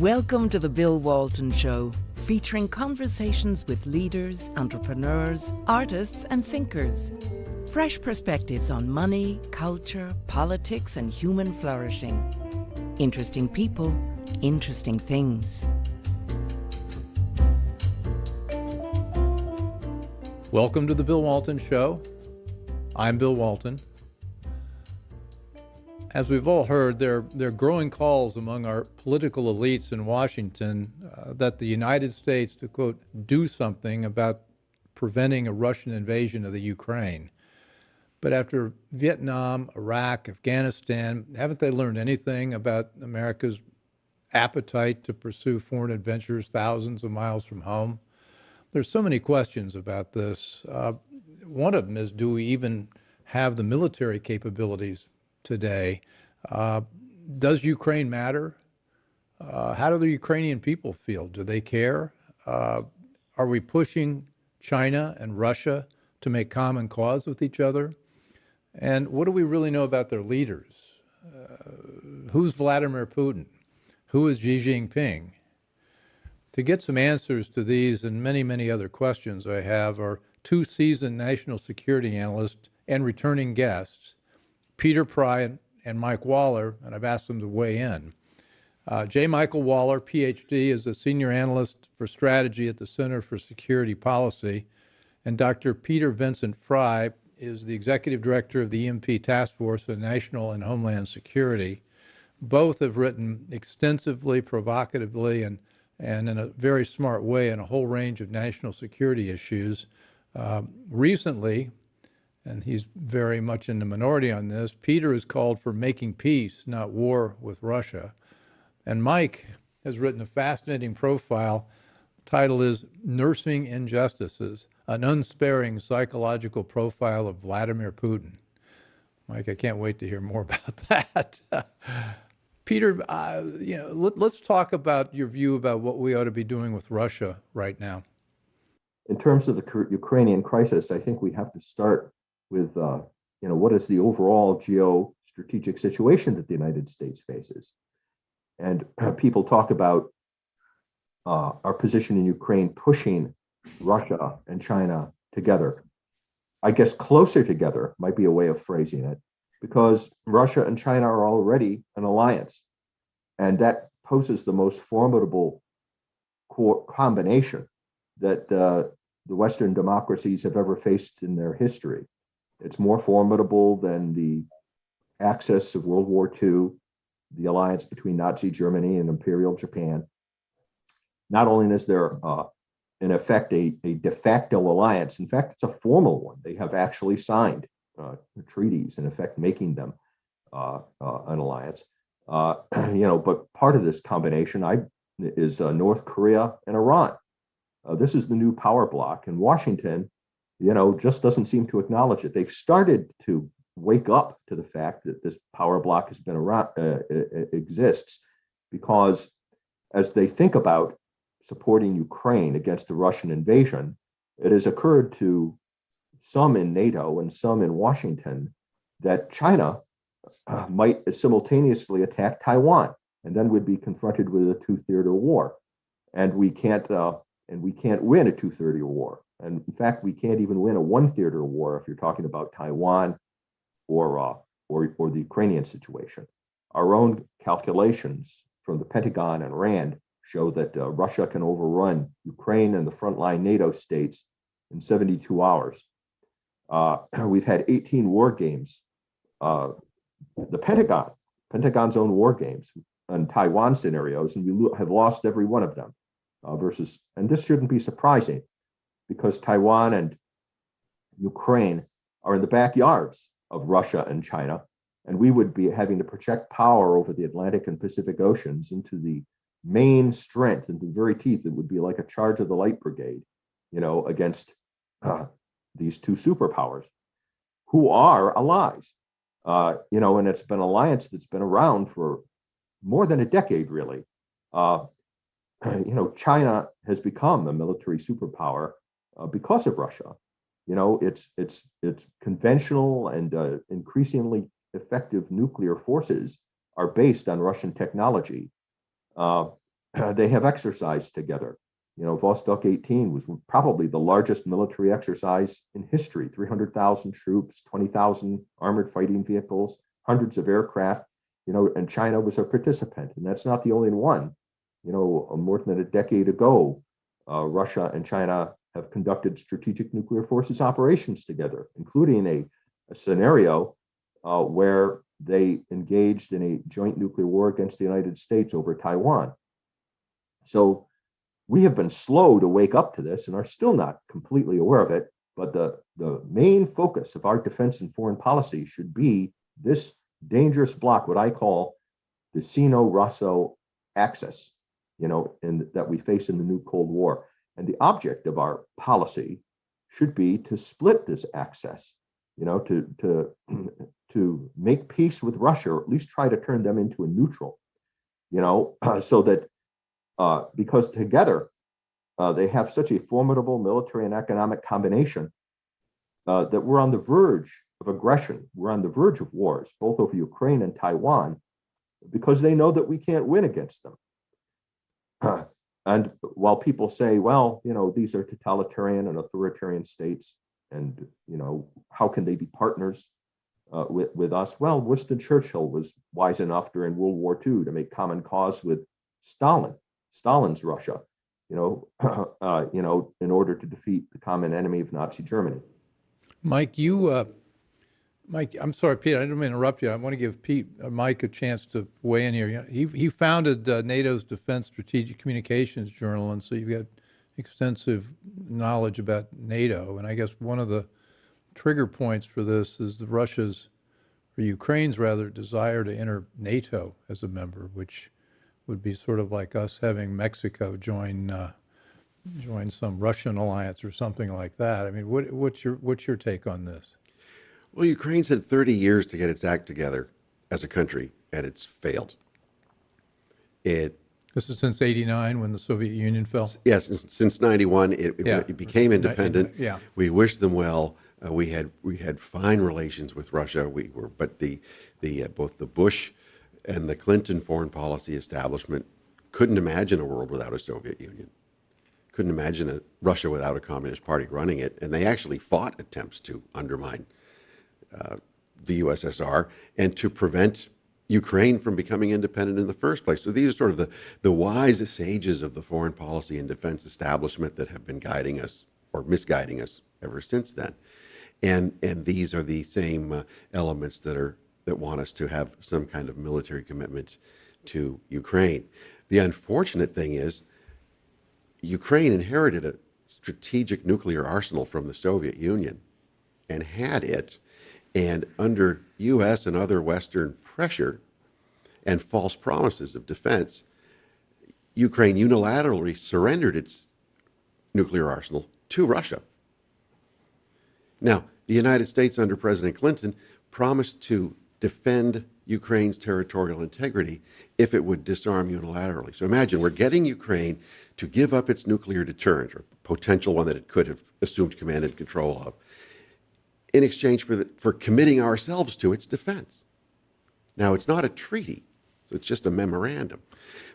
Welcome to the Bill Walton Show, featuring conversations with leaders, entrepreneurs, artists, and thinkers. Fresh perspectives on money, culture, politics, and human flourishing. Interesting people, interesting things. Welcome to the Bill Walton Show. I'm Bill Walton. As we've all heard, there are growing calls among our political elites in Washington that the United States to, quote, do something about preventing a Russian invasion of the Ukraine. But after Vietnam, Iraq, Afghanistan, haven't they learned anything about America's appetite to pursue foreign adventures thousands of miles from home? There's so many questions about this. One of them is, do we even have the military capabilities today? Does Ukraine matter? How do the Ukrainian people feel? Do they care? Are we pushing China and Russia to make common cause with each other? And what do we really know about their leaders? Who's Vladimir Putin? Who is Xi Jinping? To get some answers to these and many, many other questions I have are two seasoned national security analysts and returning guests, Peter Pry and Mike Waller, and I've asked them to weigh in. J. Michael Waller, PhD, is a senior analyst for strategy at the Center for Security Policy, and Dr. Peter Vincent Fry is the executive director of the EMP Task Force on National and Homeland Security. Both have written extensively, provocatively, and in a very smart way on a whole range of national security issues. Recently, and he's very much in the minority on this, Peter has called for making peace, not war, with Russia. And Mike has written a fascinating profile. The title is Nursing Injustices, an unsparing psychological profile of Vladimir Putin. Mike, I can't wait to hear more about that. Peter, let's talk about your view about what we ought to be doing with Russia right now. In terms of the Ukrainian crisis, I think we have to start with, what is the overall geostrategic situation that the United States faces. And people talk about our position in Ukraine pushing Russia and China together. I guess closer together might be a way of phrasing it, because Russia and China are already an alliance. And that poses the most formidable combination that the Western democracies have ever faced in their history. It's more formidable than the axis of World War II, the alliance between Nazi Germany and Imperial Japan. Not only is there, in effect, a de facto alliance, in fact, it's a formal one. They have actually signed treaties, in effect, making them an alliance. But part of this combination is North Korea and Iran. This is the new power bloc, and Washington, just doesn't seem to acknowledge it. They've started to wake up to the fact that this power bloc has been around, exists, because as they think about supporting Ukraine against the Russian invasion, it has occurred to some in NATO and some in Washington that China might simultaneously attack Taiwan, and then we'd be confronted with a two-theater war, and we can't win a two-theater war. And in fact, we can't even win a one-theater war if you're talking about Taiwan or the Ukrainian situation. Our own calculations from the Pentagon and RAND show that Russia can overrun Ukraine and the frontline NATO states in 72 hours. We've had 18 war games. The Pentagon's own war games on Taiwan scenarios, and we have lost every one of them. And this shouldn't be surprising, because Taiwan and Ukraine are in the backyards of Russia and China, and we would be having to project power over the Atlantic and Pacific Oceans into the main strength, into the very teeth. It would be like a charge of the light brigade, against these two superpowers who are allies. And it's been an alliance that's been around for more than a decade, really. China has become a military superpower because of Russia. Its conventional and increasingly effective nuclear forces are based on Russian technology. they have exercised together. Vostok 18 was probably the largest military exercise in history, 300,000 troops, 20,000 armored fighting vehicles, hundreds of aircraft, and China was a participant. And that's not the only one. More than a decade ago, Russia and China have conducted strategic nuclear forces operations together, including a scenario where they engaged in a joint nuclear war against the United States over Taiwan. So we have been slow to wake up to this and are still not completely aware of it. But the main focus of our defense and foreign policy should be this dangerous block, what I call the Sino-Russo axis, and that we face in the new Cold War. And the object of our policy should be to split this axis, to make peace with Russia, or at least try to turn them into a neutral, so that because together they have such a formidable military and economic combination that we're on the verge of aggression. We're on the verge of wars, both over Ukraine and Taiwan, because they know that we can't win against them. And while people say, well, these are totalitarian and authoritarian states, and, how can they be partners with us? Well, Winston Churchill was wise enough during World War II to make common cause with Stalin's Russia, in order to defeat the common enemy of Nazi Germany. Mike, Mike, I'm sorry, Pete, I didn't mean to interrupt you. I want to give Mike a chance to weigh in here. He founded NATO's Defense Strategic Communications Journal, and so you've got extensive knowledge about NATO. And I guess one of the trigger points for this is Ukraine's rather, desire to enter NATO as a member, which would be sort of like us having Mexico join some Russian alliance or something like that. I mean, what's your take on this? Well, Ukraine's had 30 years to get its act together as a country, and it's failed. This is since '89 when the Soviet Union fell? Yes, since '91 it became independent. Yeah. We wish them well. We had fine relations with Russia. But both the Bush and the Clinton foreign policy establishment couldn't imagine a world without a Soviet Union. Couldn't imagine a Russia without a communist party running it, and they actually fought attempts to undermine the USSR and to prevent Ukraine from becoming independent in the first place. So these are sort of the wise sages of the foreign policy and defense establishment that have been guiding us or misguiding us ever since then. And these are the same elements that want us to have some kind of military commitment to Ukraine. The unfortunate thing is Ukraine inherited a strategic nuclear arsenal from the Soviet Union and had it. And under U.S. and other Western pressure and false promises of defense, Ukraine unilaterally surrendered its nuclear arsenal to Russia. Now, the United States under President Clinton promised to defend Ukraine's territorial integrity if it would disarm unilaterally. So imagine we're getting Ukraine to give up its nuclear deterrent, or potential one that it could have assumed command and control of, in exchange for committing ourselves to its defense. Now, it's not a treaty, so it's just a memorandum.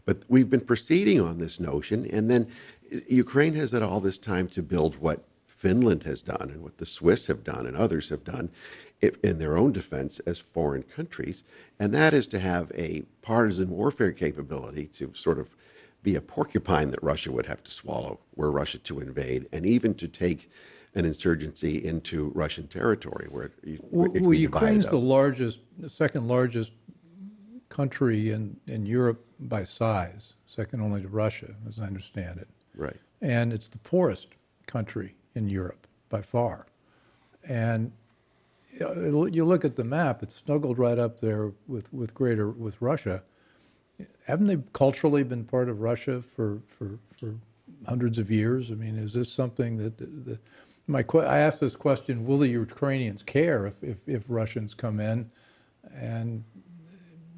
But we've been proceeding on this notion, and then Ukraine has had all this time to build what Finland has done and what the Swiss have done and others have done in their own defense as foreign countries, and that is to have a partisan warfare capability to sort of be a porcupine that Russia would have to swallow were Russia to invade, and even to take an insurgency into Russian territory where Ukraine's the second largest country in Europe by size, second only to Russia, as I understand it. Right. And it's the poorest country in Europe by far. And you look at the map; it's snuggled right up there with Russia. Haven't they culturally been part of Russia for hundreds of years? I mean, is this something that I asked this question: will the Ukrainians care if Russians come in? And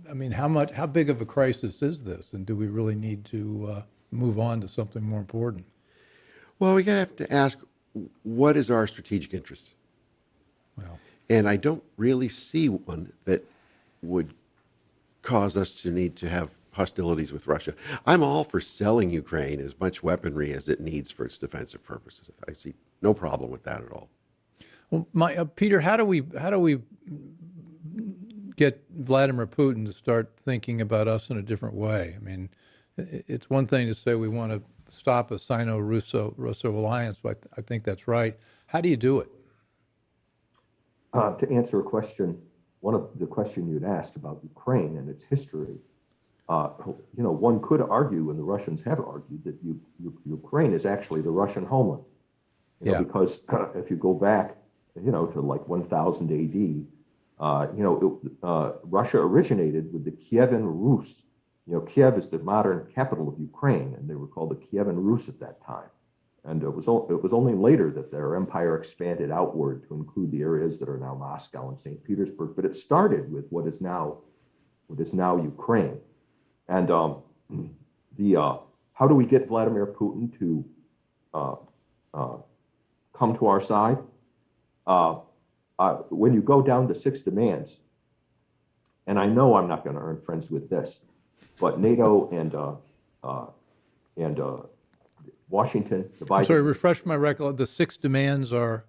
I mean, how big of a crisis is this? And do we really need to move on to something more important? Well, we have to ask, what is our strategic interest? Well, and I don't really see one that would cause us to need to have hostilities with Russia. I'm all for selling Ukraine as much weaponry as it needs for its defensive purposes. I see no problem with that at all. Well, Peter, how do we get Vladimir Putin to start thinking about us in a different way? I mean, it's one thing to say we want to stop a Sino-Russo alliance, but I think that's right. How do you do it? To answer a question, one of the question you'd asked about Ukraine and its history, one could argue, and the Russians have argued, that Ukraine is actually the Russian homeland. Because if you go back, to like 1000 AD, Russia originated with the Kievan Rus. Kiev is the modern capital of Ukraine, and they were called the Kievan Rus at that time. And it was only later that their empire expanded outward to include the areas that are now Moscow and St. Petersburg. But it started with what is now Ukraine. And how do we get Vladimir Putin to come to our side? When you go down the 6 demands, and I know I'm not going to earn friends with this, but NATO and Washington divided. I'm sorry, refresh my recollection. The 6 demands are.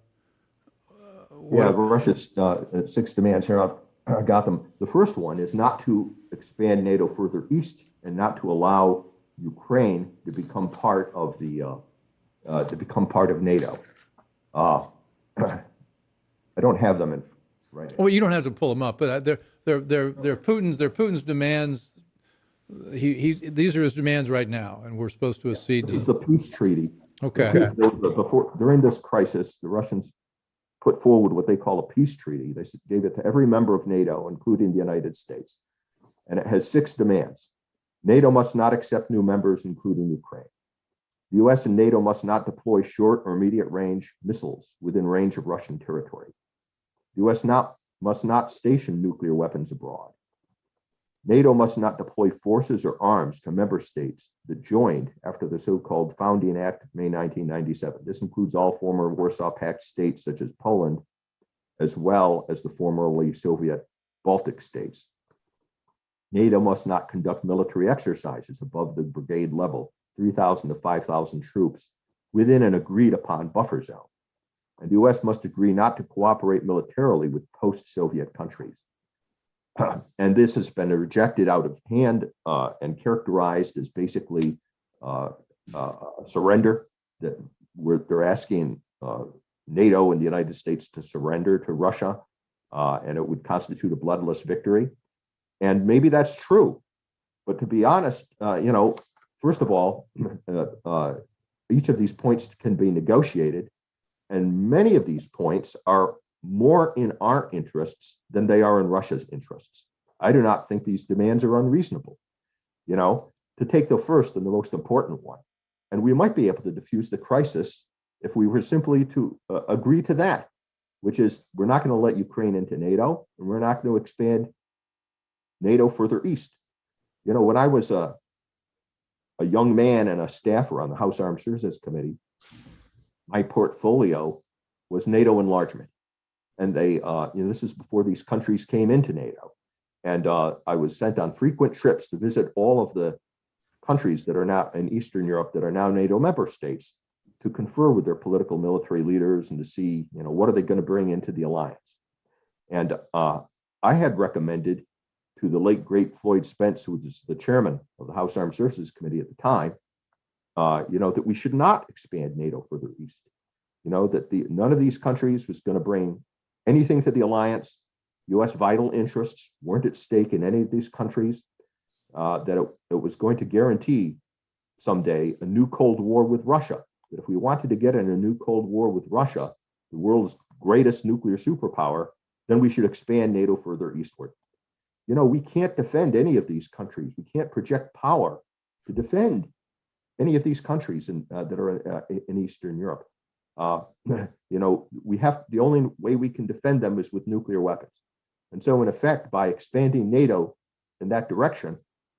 Russia's 6 demands here. I got them. The first one is not to expand NATO further east and not to allow Ukraine to become part of NATO. I don't have them in right now. Well, you don't have to pull them up, but they're Putin's demands. These are his demands right now, and we're supposed to accede to them. It's the peace treaty. Okay. During this crisis, the Russians put forward what they call a peace treaty. They gave it to every member of NATO, including the United States. And it has 6 demands. NATO must not accept new members, including Ukraine. The US and NATO must not deploy short or medium range missiles within range of Russian territory. The US must not station nuclear weapons abroad. NATO must not deploy forces or arms to member states that joined after the so-called Founding Act of May 1997. This includes all former Warsaw Pact states such as Poland, as well as the formerly Soviet Baltic states. NATO must not conduct military exercises above the brigade level, 3,000 to 5,000 troops, within an agreed upon buffer zone. And the US must agree not to cooperate militarily with post-Soviet countries. And this has been rejected out of hand and characterized as basically surrender, that they're asking NATO and the United States to surrender to Russia, and it would constitute a bloodless victory. And maybe that's true. But to be honest, first of all, each of these points can be negotiated. And many of these points are more in our interests than they are in Russia's interests. I do not think these demands are unreasonable. To take the first and the most important one, and we might be able to diffuse the crisis if we were simply to agree to that, which is we're not going to let Ukraine into NATO, and we're not going to expand NATO further east. When I was a young man and a staffer on the House Armed Services Committee, my portfolio was NATO enlargement. And they, this is before these countries came into NATO. And I was sent on frequent trips to visit all of the countries that are now in Eastern Europe that are now NATO member states to confer with their political military leaders and to see, what are they going to bring into the alliance. And I had recommended to the late, great Floyd Spence, who was the chairman of the House Armed Services Committee at the time, that we should not expand NATO further east. That none of these countries was going to bring anything to the alliance. U.S. vital interests weren't at stake in any of these countries, that it was going to guarantee someday a new Cold War with Russia. That if we wanted to get in a new Cold War with Russia, the world's greatest nuclear superpower, then we should expand NATO further eastward. We can't defend any of these countries. We can't project power to defend any of these countries that are in Eastern Europe. The only way we can defend them is with nuclear weapons. And so in effect, by expanding NATO in that direction,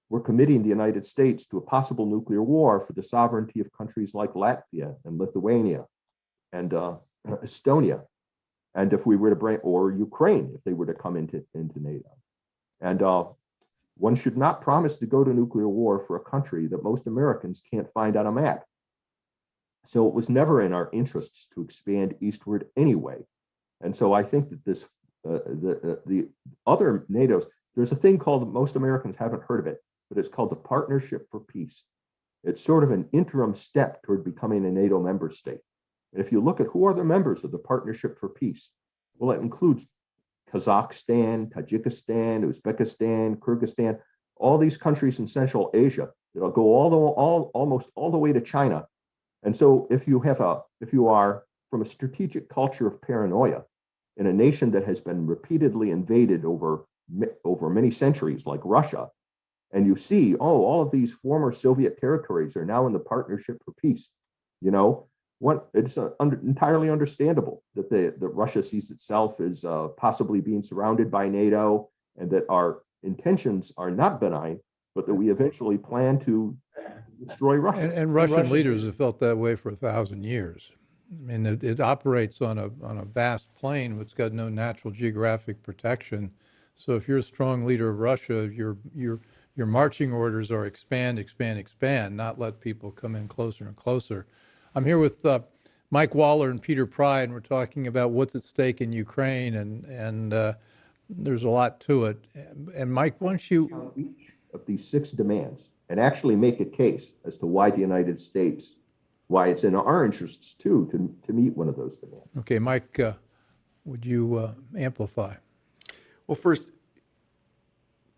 we're committing the United States to a possible nuclear war for the sovereignty of countries like Latvia and Lithuania and Estonia. And if we were to bring, or Ukraine, if they were to come into NATO. And One should not promise to go to nuclear war for a country that most Americans can't find on a map. So it was never in our interests to expand eastward anyway. And so I think that the other NATOs, there's a thing called, most Americans haven't heard of it, but it's called the Partnership for Peace. It's sort of an interim step toward becoming a NATO member state. And if you look at who are the members of the Partnership for Peace, well, it includes Kazakhstan, Tajikistan, Uzbekistan, Kyrgyzstan, all these countries in Central Asia that'll go almost all the way to China. And so if you are from a strategic culture of paranoia in a nation that has been repeatedly invaded over many centuries, like Russia, and you see, all of these former Soviet territories are now in the Partnership for Peace, it's entirely understandable that Russia sees itself as possibly being surrounded by NATO, and that our intentions are not benign, but that we eventually plan to destroy Russia. And Russian leaders have felt that way for 1,000 years. I mean, it operates on a vast plain which got no natural geographic protection. So if you're a strong leader of Russia, your marching orders are expand, expand, expand, not let people come in closer and closer. I'm here with Mike Waller and Peter Pry, and we're talking about what's at stake in Ukraine, and there's a lot to it. And Mike, once you... Each of these 6 demands, and actually make a case as to why the United States, why it's in our interests too to meet one of those demands. Okay, Mike, would you amplify? Well, first,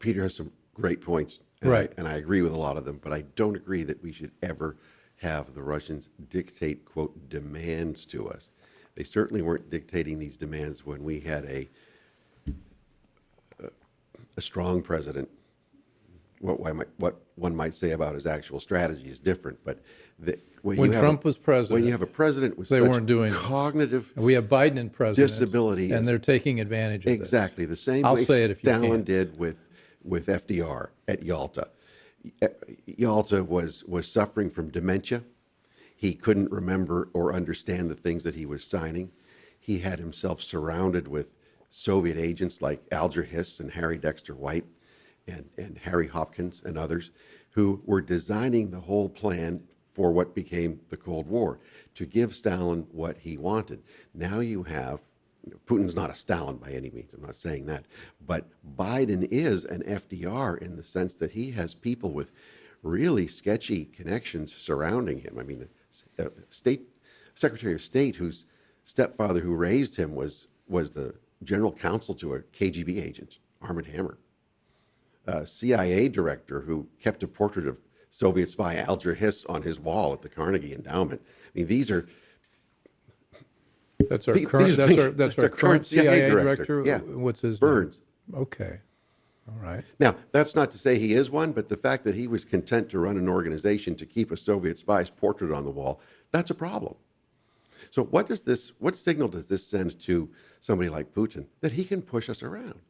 Peter has some great points, and right, and I agree with a lot of them, but I don't agree that we should ever have the Russians dictate, quote, demands to us. They certainly weren't dictating these demands when we had a strong president. What one might say about his actual strategy is different, but when Trump was president, when you have a president with they such weren't doing cognitive, we have Biden in president, disability, and they're taking advantage of exactly this. The same I'll way say it if you Stalin can. did with FDR at Yalta. Yalta was suffering from dementia. He couldn't remember or understand the things that he was signing. He had himself surrounded with Soviet agents like Alger Hiss and Harry Dexter White and Harry Hopkins and others, who were designing the whole plan for what became the Cold War, to give Stalin what he wanted. Now you have, Putin's not a Stalin by any means, I'm not saying that, but Biden is an FDR in the sense that he has people with really sketchy connections surrounding him. I mean, Secretary of State whose stepfather who raised him was the general counsel to a KGB agent, Armand Hammer. CIA director who kept a portrait of Soviet spy Alger Hiss on his wall at the Carnegie Endowment. I mean, these are... That's our current CIA director. Yeah. What's his Burns. name? Okay. All right. Now, that's not to say he is one, but the fact that he was content to run an organization to keep a Soviet spy's portrait on the wall, that's a problem. So what signal does this send to somebody like Putin? That he can push us around.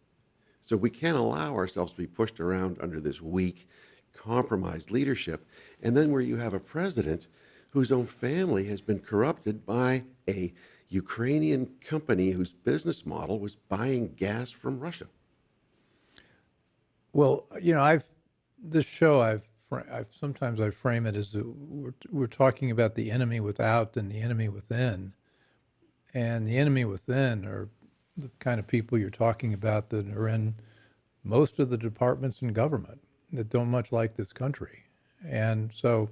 So we can't allow ourselves to be pushed around under this weak, compromised leadership. And then where you have a president whose own family has been corrupted by a Ukrainian company whose business model was buying gas from Russia. Well, sometimes I frame it as we're talking about the enemy without and the enemy within. And the enemy within are the kind of people you're talking about that are in most of the departments in government that don't much like this country. And so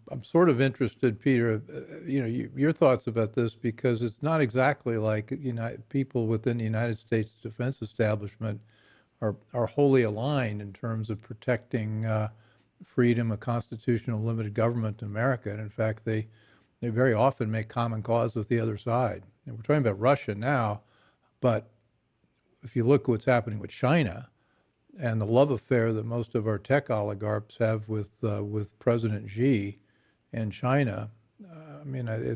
I'm sort of interested, Peter, your thoughts about this, because it's not exactly like people within the United States defense establishment are wholly aligned in terms of protecting freedom, a constitutional limited government in America. And in fact, they very often make common cause with the other side. And we're talking about Russia now, but if you look at what's happening with China and the love affair that most of our tech oligarchs have with President Xi and China,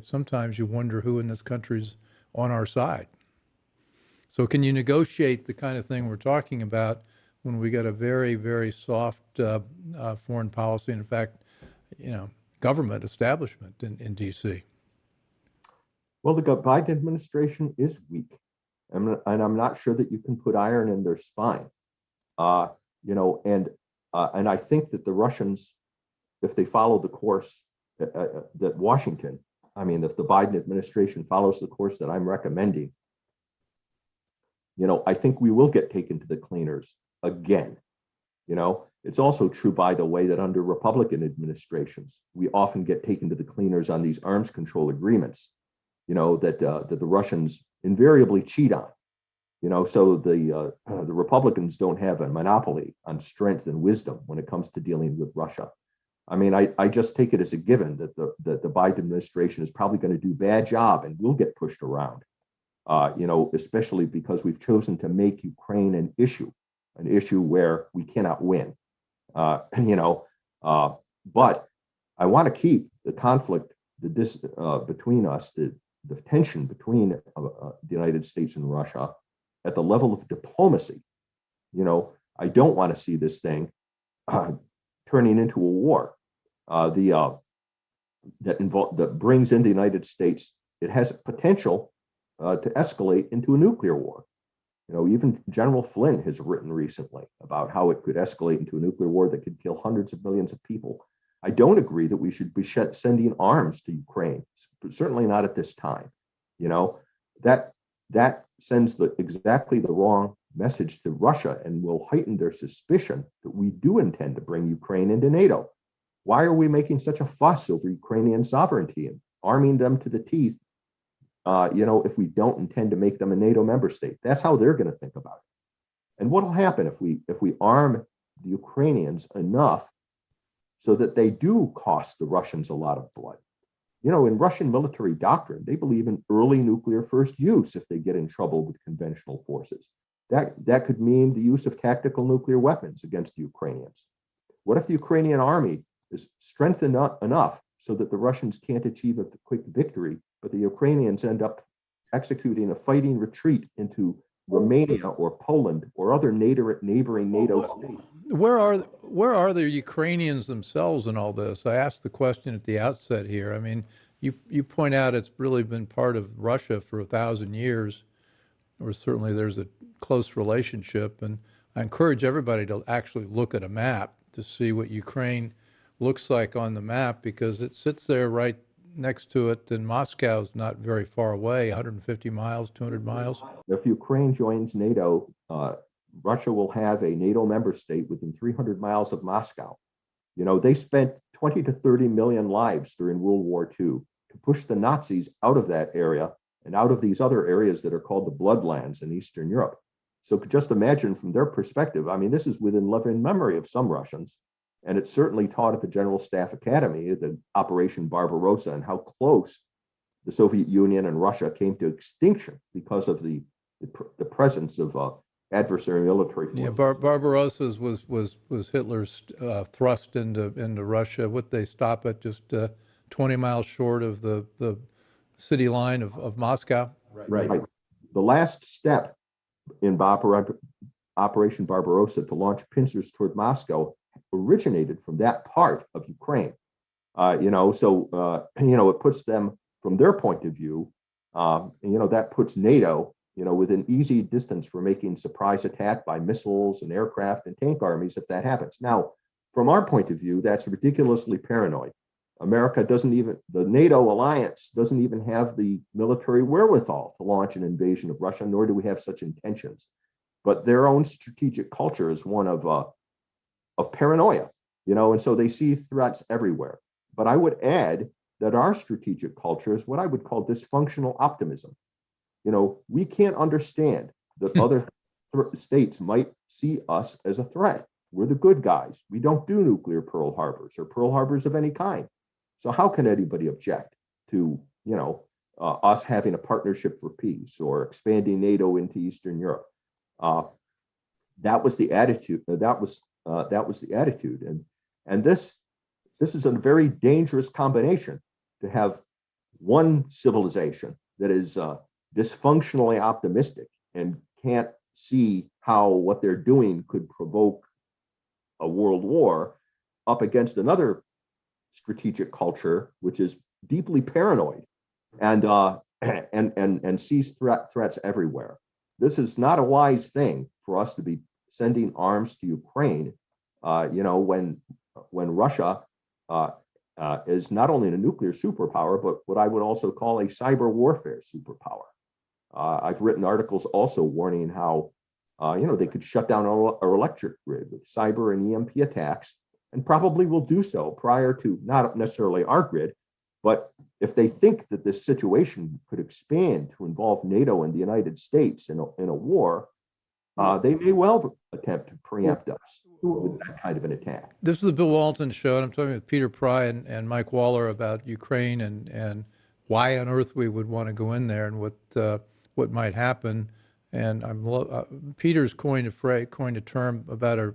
sometimes you wonder who in this country's on our side. So can you negotiate the kind of thing we're talking about when we got a very, very soft foreign policy, and in fact, government establishment in D.C.? Well, the Biden administration is weak, and I'm not sure that you can put iron in their spine. And I think that the Russians, if they follow the course that Washington, if the Biden administration follows the course that I'm recommending, I think we will get taken to the cleaners again. It's also true, by the way, that under Republican administrations, we often get taken to the cleaners on these arms control agreements, that the Russians invariably cheat on. So the Republicans don't have a monopoly on strength and wisdom when it comes to dealing with Russia. I just take it as a given that the Biden administration is probably going to do a bad job and will get pushed around, especially because we've chosen to make Ukraine an issue where we cannot win. But I want to keep the conflict, between us, the tension between the United States and Russia at the level of diplomacy. I don't want to see this thing turning into a war that brings in the United States. It has potential to escalate into a nuclear war. Even General Flynn has written recently about how it could escalate into a nuclear war that could kill hundreds of millions of people. I don't agree that we should be sending arms to Ukraine, certainly not at this time. That sends exactly the wrong message to Russia and will heighten their suspicion that we do intend to bring Ukraine into NATO. Why are we making such a fuss over Ukrainian sovereignty and arming them to the teeth? If we don't intend to make them a NATO member state, that's how they're going to think about it. And what will happen if we arm the Ukrainians enough so that they do cost the Russians a lot of blood? In Russian military doctrine, they believe in early nuclear first use if they get in trouble with conventional forces. That could mean the use of tactical nuclear weapons against the Ukrainians. What if the Ukrainian army is strengthened enough so that the Russians can't achieve a quick victory, but the Ukrainians end up executing a fighting retreat into Romania or Poland or other neighboring NATO states? Where are the Ukrainians themselves in all this? I asked the question at the outset here. You point out it's really been part of Russia for 1,000 years, or certainly there's a close relationship. And I encourage everybody to actually look at a map to see what Ukraine looks like on the map, because it sits there right next to it, and Moscow's not very far away, 150 miles, 200 miles. If Ukraine joins NATO, Russia will have a NATO member state within 300 miles of Moscow. They spent 20 to 30 million lives during World War II to push the Nazis out of that area and out of these other areas that are called the Bloodlands in Eastern Europe. So just imagine from their perspective, this is within living memory of some Russians. And it's certainly taught at the General Staff Academy, the Operation Barbarossa, and how close the Soviet Union and Russia came to extinction because of the presence of adversary military forces. Yeah, Barbarossa was Hitler's thrust into Russia. Would they stop at just 20 miles short of the city line of Moscow? Right. The last step in Operation Barbarossa to launch pincers toward Moscow originated from that part of Ukraine. It puts them, from their point of view, that puts NATO, within easy distance for making surprise attack by missiles and aircraft and tank armies if that happens. Now, from our point of view, that's ridiculously paranoid. The NATO alliance doesn't even have the military wherewithal to launch an invasion of Russia, nor do we have such intentions. But their own strategic culture is one of paranoia, and so they see threats everywhere. But I would add that our strategic culture is what I would call dysfunctional optimism. We can't understand that other states might see us as a threat. We're the good guys. We don't do nuclear Pearl Harbors or Pearl Harbors of any kind. So how can anybody object to, us having a partnership for peace or expanding NATO into Eastern Europe? That was the attitude. That was the attitude. And this is a very dangerous combination, to have one civilization that is dysfunctionally optimistic and can't see how what they're doing could provoke a world war, up against another strategic culture which is deeply paranoid and sees threats everywhere. This is not a wise thing for us to be sending arms to Ukraine, when Russia is not only a nuclear superpower, but what I would also call a cyber warfare superpower. I've written articles also warning how, they could shut down our electric grid with cyber and EMP attacks, and probably will do so prior to not necessarily our grid, but if they think that this situation could expand to involve NATO and the United States in a war, they may well attempt to preempt us with that kind of an attack. This is the Bill Walton Show, and I'm talking with Peter Pry and Mike Waller about Ukraine and why on earth we would want to go in there and what might happen. And Peter's coined a term about our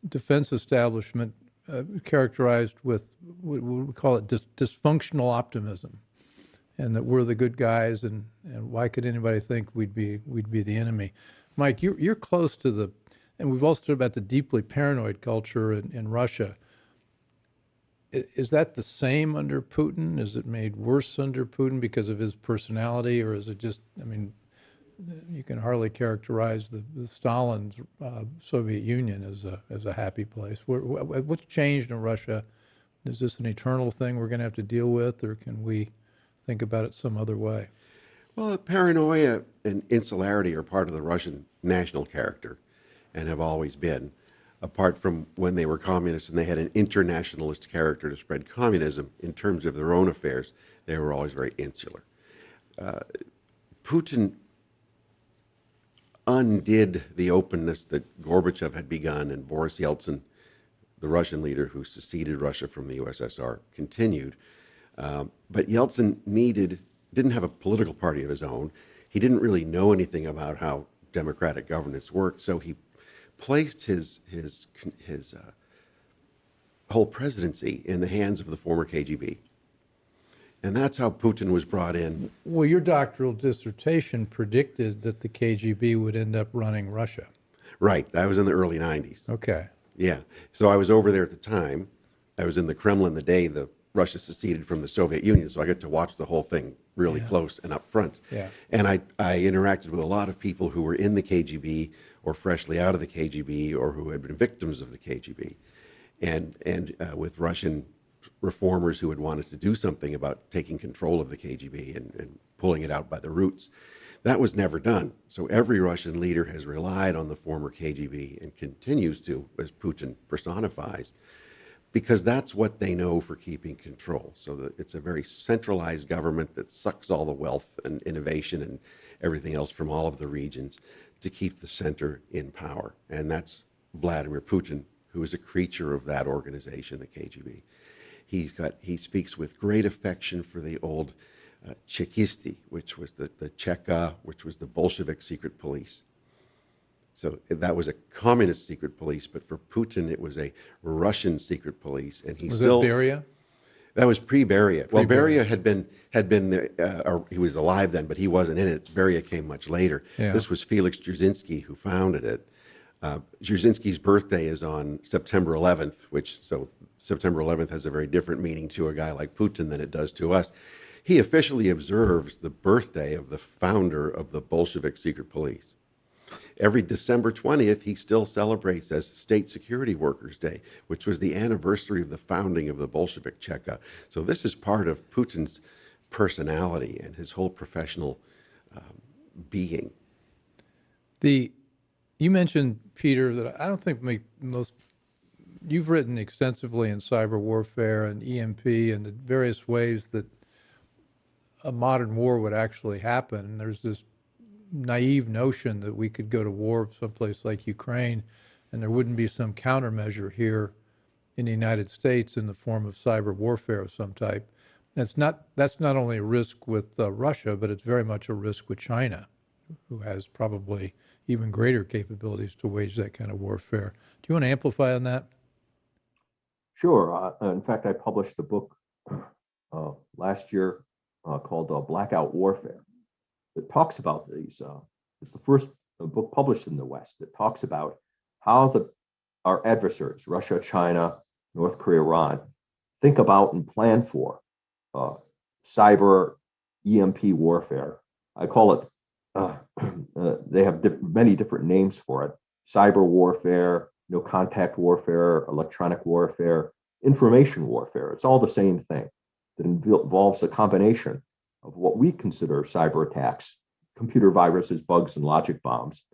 defense establishment characterized with what we call it dysfunctional optimism, and that we're the good guys, and why could anybody think we'd be the enemy? Mike, you're close to and we've also talked about the deeply paranoid culture in Russia. Is that the same under Putin? Is it made worse under Putin because of his personality, or is it just, you can hardly characterize the Stalin's Soviet Union as a happy place. What's changed in Russia? Is this an eternal thing we're going to have to deal with, or can we think about it some other way? Well, paranoia and insularity are part of the Russian national character and have always been, apart from when they were communists and they had an internationalist character to spread communism. In terms of their own affairs, they were always very insular. Putin undid the openness that Gorbachev had begun, and Boris Yeltsin, the Russian leader who seceded Russia from the USSR, continued. But Yeltsin didn't have a political party of his own. He didn't really know anything about how democratic governance worked, so he placed his whole presidency in the hands of the former KGB. And that's how Putin was brought in. Well, your doctoral dissertation predicted that the KGB would end up running Russia. Right. That was in the early 90s. Okay. Yeah. So I was over there at the time. I was in the Kremlin the day Russia seceded from the Soviet Union, so I got to watch the whole thing really close and up front. Yeah. And I interacted with a lot of people who were in the KGB or freshly out of the KGB or who had been victims of the KGB, and with Russian reformers who had wanted to do something about taking control of the KGB and pulling it out by the roots. That was never done. So every Russian leader has relied on the former KGB and continues to, as Putin personifies, because that's what they know for keeping control. So that it's a very centralized government that sucks all the wealth and innovation and everything else from all of the regions to keep the center in power. And that's Vladimir Putin, who is a creature of that organization, the KGB. He speaks with great affection for the old Chekisti, which was the Cheka, which was the Bolshevik secret police. So that was a communist secret police, but for Putin it was a Russian secret police, and he was still. Was that Beria? That was pre-Beria. Well, Beria had been he was alive then, but he wasn't in it. Beria came much later. Yeah. This was Felix Dzerzhinsky who founded it. Dzerzhinsky's birthday is on September 11th, so September 11th has a very different meaning to a guy like Putin than it does to us. He officially observes the birthday of the founder of the Bolshevik secret police. Every December 20th, he still celebrates as State Security Workers' Day, which was the anniversary of the founding of the Bolshevik Cheka. So this is part of Putin's personality and his whole professional being. You mentioned, Peter, that I don't think you've written extensively in cyber warfare and EMP and the various ways that a modern war would actually happen. And there's this naive notion that we could go to war someplace like Ukraine and there wouldn't be some countermeasure here in the United States in the form of cyber warfare of some type. That's not only a risk with Russia, but it's very much a risk with China, who has probably even greater capabilities to wage that kind of warfare. Do you want to amplify on that? Sure. In fact, I published a book last year called Blackout Warfare that talks about these. It's the first book published in the West that talks about how our adversaries, Russia, China, North Korea, Iran, think about and plan for cyber EMP warfare. I call it, they have many different names for it. cyber warfare, no contact warfare, electronic warfare, information warfare. It's all the same thing that involves a combination of what we consider cyber attacks, computer viruses, bugs, and logic bombs.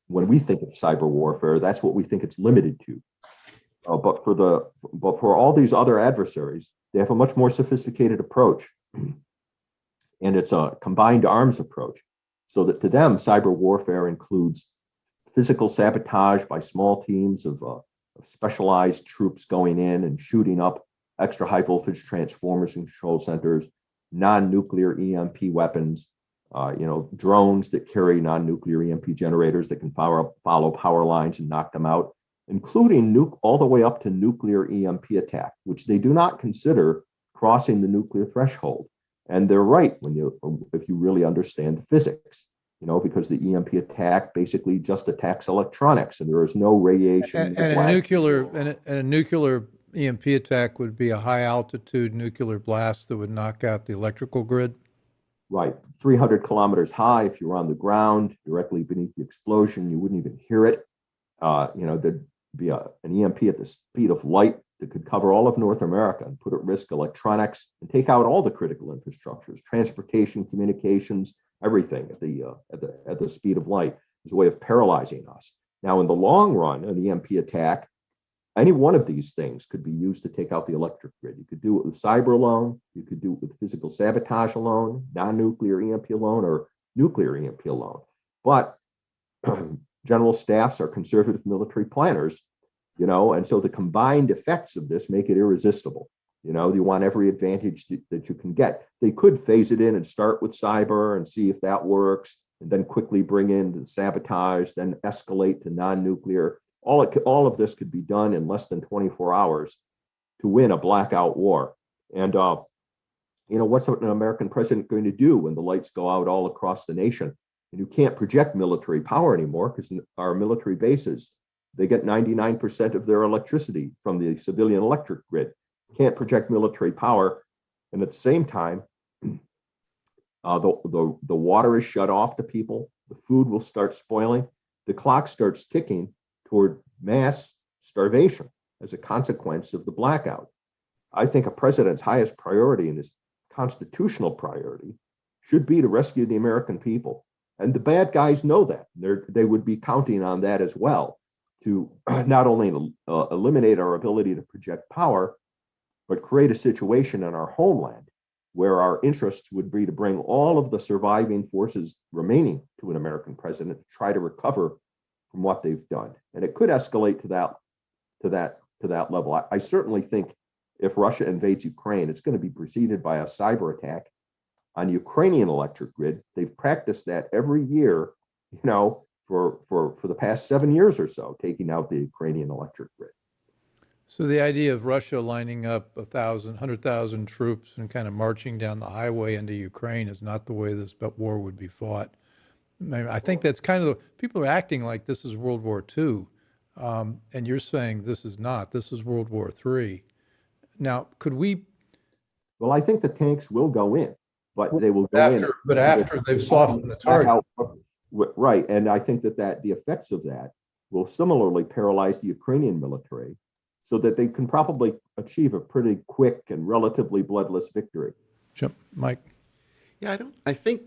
When we think of cyber warfare, that's what we think it's limited to. But for all these other adversaries, they have a much more sophisticated approach, and it's a combined arms approach. So that to them, cyber warfare includes physical sabotage by small teams of specialized troops going in and shooting up extra high voltage transformers and control centers, non-nuclear EMP weapons, drones that carry non-nuclear EMP generators that can follow power lines and knock them out, including all the way up to nuclear EMP attack, which they do not consider crossing the nuclear threshold. And they're right if you really understand the physics, because the EMP attack basically just attacks electronics, and there is no radiation. And a nuclear EMP attack would be a high altitude nuclear blast that would knock out the electrical grid. Right, 300 kilometers high. If you're on the ground directly beneath the explosion, you wouldn't even hear it. There'd be an EMP at the speed of light that could cover all of North America and put at risk electronics and take out all the critical infrastructures, transportation, communications, everything at the speed of light. As a way of paralyzing us. Now, in the long run, an EMP attack, any one of these things could be used to take out the electric grid. You could do it with cyber alone, you could do it with physical sabotage alone, non-nuclear EMP alone, or nuclear EMP alone. But general staffs are conservative military planners, and so the combined effects of this make it irresistible. You want every advantage that you can get. They could phase it in and start with cyber and see if that works, and then quickly bring in the sabotage, then escalate to non-nuclear. All of this could be done in less than 24 hours to win a blackout war. And, what's an American president going to do when the lights go out all across the nation? And you can't project military power anymore because our military bases, they get 99% of their electricity from the civilian electric grid. Can't project military power. And at the same time, the water is shut off to people. The food will start spoiling. The clock starts ticking toward mass starvation as a consequence of the blackout. I think a president's highest priority and his constitutional priority should be to rescue the American people. And the bad guys know that. They would be counting on that as well to not only eliminate our ability to project power, but create a situation in our homeland where our interests would be to bring all of the surviving forces remaining to an American president to try to recover from what they've done. And it could escalate to that level. I certainly think if Russia invades Ukraine, it's going to be preceded by a cyber attack on the Ukrainian electric grid. They've practiced that every year, for the past 7 years or so, taking out the Ukrainian electric grid. So the idea of Russia lining up 100,000 troops and kind of marching down the highway into Ukraine is not the way this war would be fought. I think that's kind of people are acting like this is World War II, and you're saying this is not. This is World War III. Now, could we? Well, I think the tanks will go in, but they will go in. But after they've softened the target. Right, and I think that the effects of that will similarly paralyze the Ukrainian military, so that they can probably achieve a pretty quick and relatively bloodless victory. Mike? Yeah, I think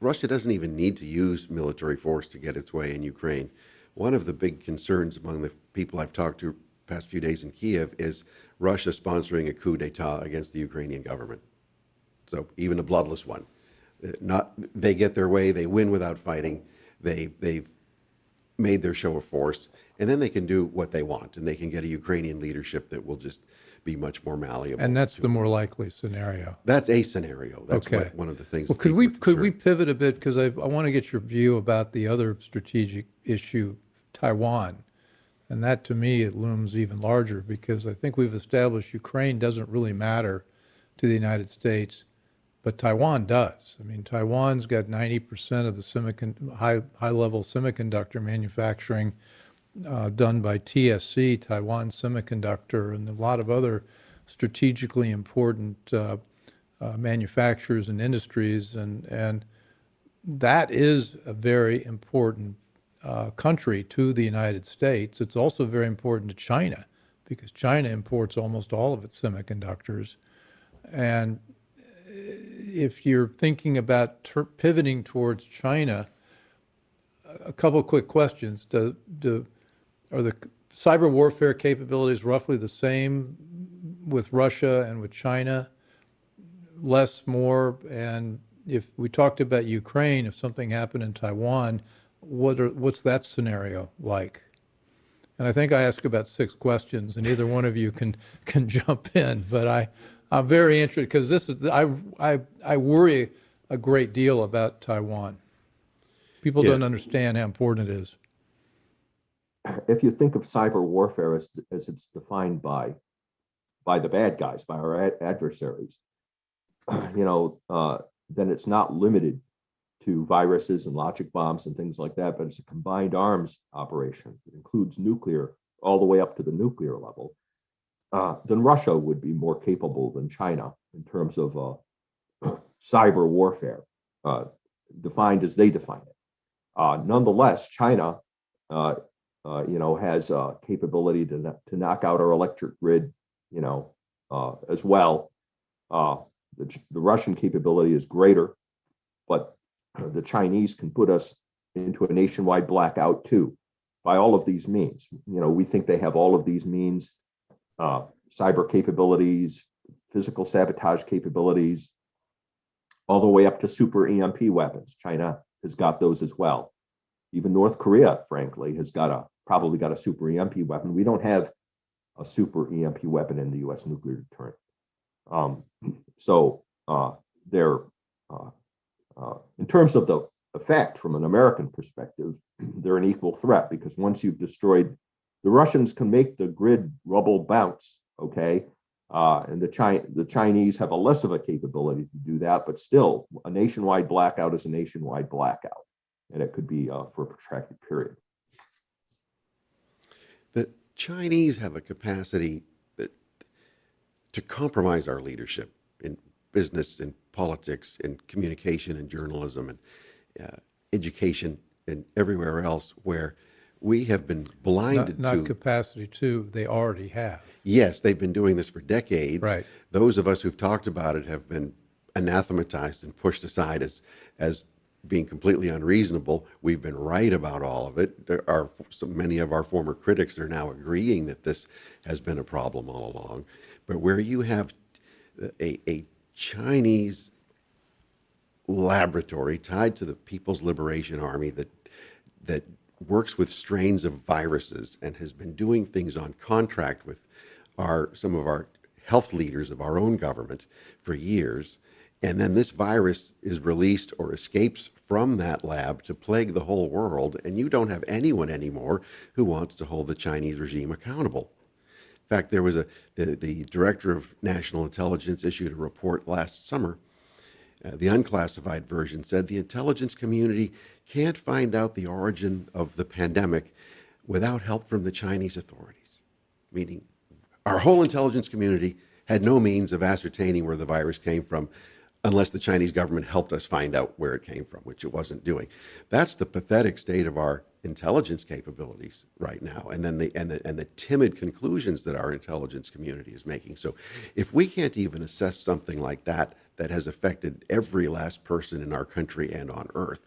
Russia doesn't even need to use military force to get its way in Ukraine. One of the big concerns among the people I've talked to past few days in Kiev is Russia sponsoring a coup d'etat against the Ukrainian government. So even a bloodless one. They get their way, they win without fighting, they've made their show of force, and then they can do what they want, and they can get a Ukrainian leadership that will just be much more malleable. And that's the more likely scenario. That's a scenario. That's okay. One of the things. Well, could we pivot a bit, because I want to get your view about the other strategic issue, Taiwan, and that to me it looms even larger, because I think we've established Ukraine doesn't really matter to the United States, but Taiwan does. I mean, Taiwan's got 90% of the high-level semiconductor manufacturing done by TSC, Taiwan Semiconductor, and a lot of other strategically important manufacturers and industries, and that is a very important country to the United States, it's also very important to China because China imports almost all of its semiconductors. And if you're thinking about pivoting towards China, a couple of quick questions. Are the cyber warfare capabilities roughly the same with Russia and with China? Less, more? And if we talked about Ukraine, if something happened in Taiwan, what's that scenario like? And I think I asked about 6 questions, and either one of you can jump in. But I'm very interested because this is I worry a great deal about Taiwan. People don't understand how important it is. If you think of cyber warfare as it's defined by the bad guys, by our adversaries, then it's not limited to viruses and logic bombs and things like that, but it's a combined arms operation. It includes nuclear all the way up to the nuclear level. Then Russia would be more capable than China in terms of cyber warfare, defined as they define it. Nonetheless, China, has a capability to knock out our electric grid, as well. The Russian capability is greater, but the Chinese can put us into a nationwide blackout too, by all of these means. We think they have all of these means, cyber capabilities, physical sabotage capabilities, all the way up to super EMP weapons. China has got those as well. Even North Korea, frankly, has probably got a super EMP weapon. We don't have a super EMP weapon in the U.S. nuclear deterrent. In terms of the effect from an American perspective, they're an equal threat because once you've destroyed, the Russians can make the grid rubble bounce, okay? And the Chinese have a less of a capability to do that, but still, a nationwide blackout is a nationwide blackout, and it could be for a protracted period. The Chinese have a capacity to compromise our leadership in business and politics and communication and journalism and education and everywhere else where we have been blinded not capacity to, they already have. Yes, they've been doing this for decades. Right. Those of us who've talked about it have been anathematized and pushed aside as being completely unreasonable. We've been right about all of it. Many of our former critics are now agreeing that this has been a problem all along. But where you have a Chinese laboratory tied to the People's Liberation Army that works with strains of viruses and has been doing things on contract with some of our health leaders of our own government for years, and then this virus is released or escapes from that lab to plague the whole world, and you don't have anyone anymore who wants to hold the Chinese regime accountable. In fact, there was the Director of National Intelligence issued a report last summer. The unclassified version said the intelligence community can't find out the origin of the pandemic without help from the Chinese authorities, meaning our whole intelligence community had no means of ascertaining where the virus came from unless the Chinese government helped us find out where it came from, which it wasn't doing. That's the pathetic state of our intelligence capabilities right now, and then the timid conclusions that our intelligence community is making. So if we can't even assess something like that has affected every last person in our country and on earth,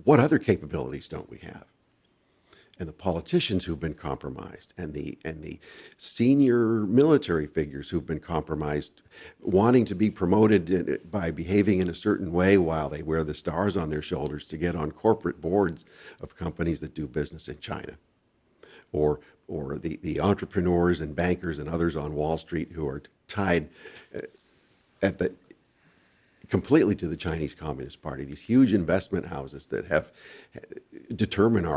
what other capabilities don't we have? And the politicians who've been compromised, and the senior military figures who've been compromised, wanting to be promoted by behaving in a certain way while they wear the stars on their shoulders to get on corporate boards of companies that do business in China, or the entrepreneurs and bankers and others on Wall Street who are tied completely to the Chinese Communist Party. These huge investment houses that have determined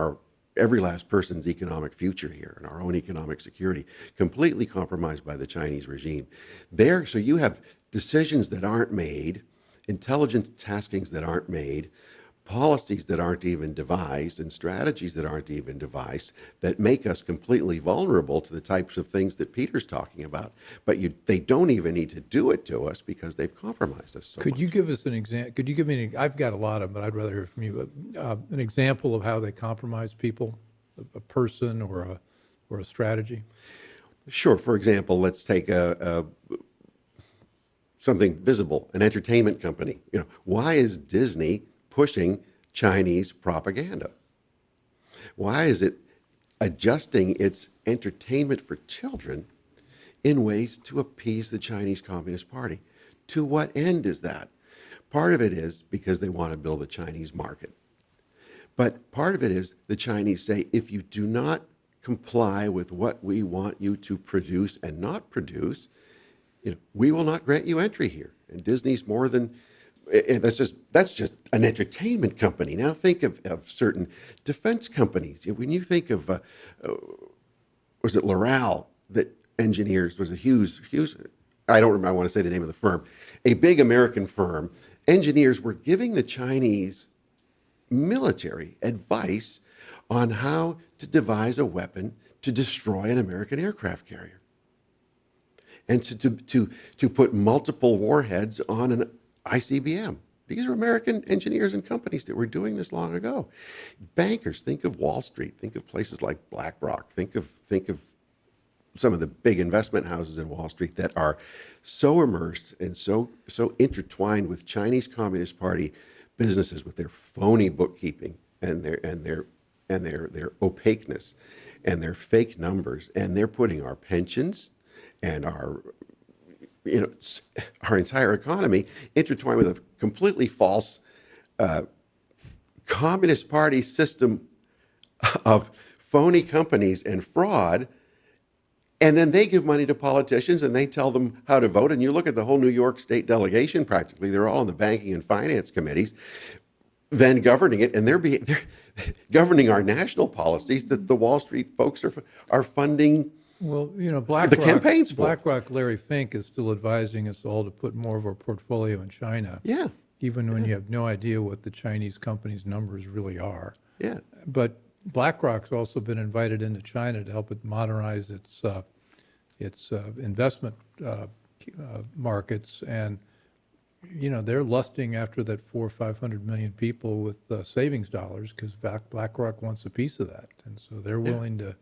every last person's economic future here and our own economic security, completely compromised by the Chinese regime. So you have decisions that aren't made, intelligence taskings that aren't made policies that aren't even devised and strategies that aren't even devised that make us completely vulnerable to the types of things that Peter's talking about. But they don't even need to do it to us because they've compromised us so Could much. you give us an example? Could you give me I've got a lot of them, but I'd rather hear from you. But, an example of how they compromise people, a person or a strategy? Sure. For example, let's take something visible, an entertainment company. Why is Disney pushing Chinese propaganda? Why is it adjusting its entertainment for children in ways to appease the Chinese Communist Party? To what end is that? Part of it is because they want to build a Chinese market. But part of it is the Chinese say, if you do not comply with what we want you to produce and not produce, we will not grant you entry here. And Disney's more than that's just an entertainment company. Now think of certain defense companies. When you think of was it L'Oreal that engineers was a huge I don't remember, I want to say the name of the firm, a big American firm. Engineers were giving the Chinese military advice on how to devise a weapon to destroy an American aircraft carrier and to put multiple warheads on an ICBM. These are American engineers and companies that were doing this long ago. Bankers, think of Wall Street, think of places like BlackRock, think of some of the big investment houses in Wall Street that are so immersed and so intertwined with Chinese Communist Party businesses, with their phony bookkeeping and their opaqueness and their fake numbers, and they're putting our pensions and our entire economy intertwined with a completely false Communist Party system of phony companies and fraud. And then they give money to politicians and they tell them how to vote. And you look at the whole New York State delegation, practically, they're all on the banking and finance committees, then governing it. And they're governing our national policies that the Wall Street folks are funding. Well, the campaigns for. BlackRock, Larry Fink is still advising us all to put more of our portfolio in China. Yeah. Even when you have no idea what the Chinese company's numbers really are. Yeah. But BlackRock's also been invited into China to help it modernize its investment markets, and they're lusting after that 400 or 500 million people with savings dollars because BlackRock wants a piece of that, and so they're willing to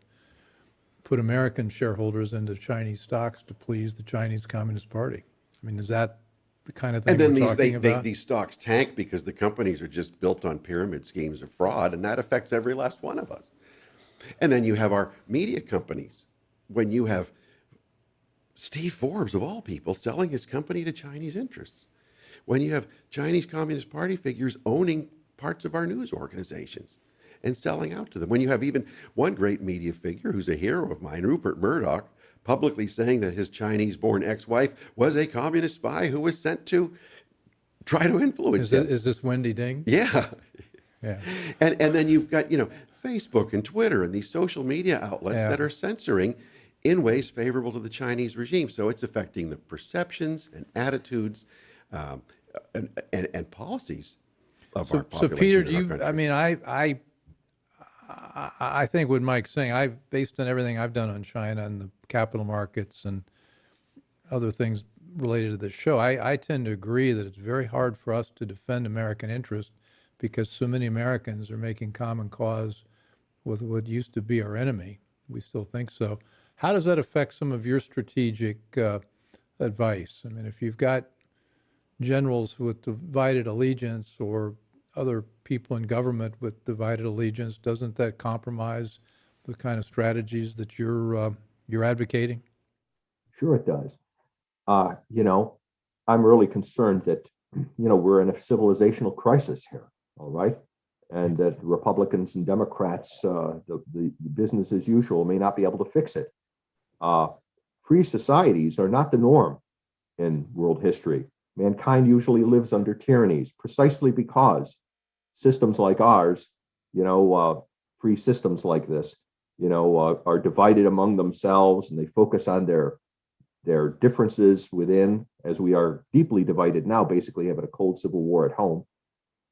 put American shareholders into Chinese stocks to please the Chinese Communist Party. I mean, is that the kind of thing we're talking about? These stocks tank because the companies are just built on pyramid schemes of fraud, and that affects every last one of us. And then you have our media companies. When you have Steve Forbes, of all people, selling his company to Chinese interests. When you have Chinese Communist Party figures owning parts of our news organizations and selling out to them. When you have even one great media figure who's a hero of mine, Rupert Murdoch, publicly saying that his Chinese-born ex-wife was a communist spy who was sent to try to influence him. Is this Wendy Ding? Yeah. Yeah. And then you've got, Facebook and Twitter and these social media outlets that are censoring in ways favorable to the Chinese regime. So it's affecting the perceptions and attitudes and policies of our population. So Peter, in our country. I mean, I think what Mike's saying, based on everything I've done on China and the capital markets and other things related to this show, I tend to agree that it's very hard for us to defend American interests because so many Americans are making common cause with what used to be our enemy. We still think so. How does that affect some of your strategic advice? I mean, if you've got generals with divided allegiance or other people in government with divided allegiance, doesn't that compromise the kind of strategies that you're advocating? Sure it does. I'm really concerned that, we're in a civilizational crisis here, all right? And that Republicans and Democrats, the business as usual, may not be able to fix it. Free societies are not the norm in world history. Mankind usually lives under tyrannies precisely because systems like ours, free systems like this, are divided among themselves and they focus on their differences within, as we are deeply divided now, basically having a cold civil war at home.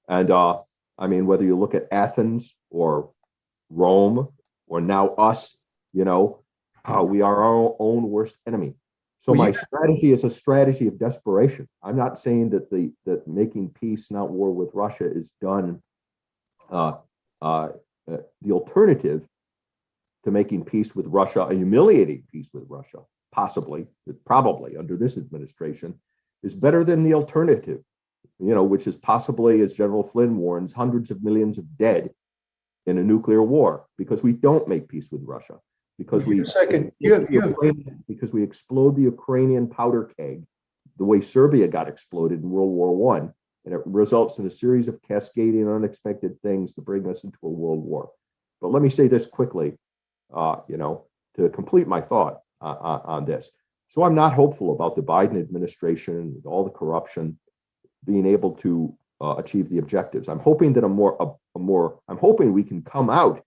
And I mean, whether you look at Athens or Rome or now us, we are our own worst enemy. So my strategy is a strategy of desperation. I'm not saying that making peace, not war with Russia, is done. The alternative to making peace with Russia, a humiliating peace with Russia, probably under this administration, is better than the alternative, which is possibly, as General Flynn warns, hundreds of millions of dead in a nuclear war, because we don't make peace with Russia, because we explode the Ukrainian powder keg the way Serbia got exploded in World War I, and it results in a series of cascading unexpected things to bring us into a world war. But let me say this quickly, to complete my thought on this. So I'm not hopeful about the Biden administration with all the corruption being able to achieve the objectives. I'm hoping that I'm hoping we can come out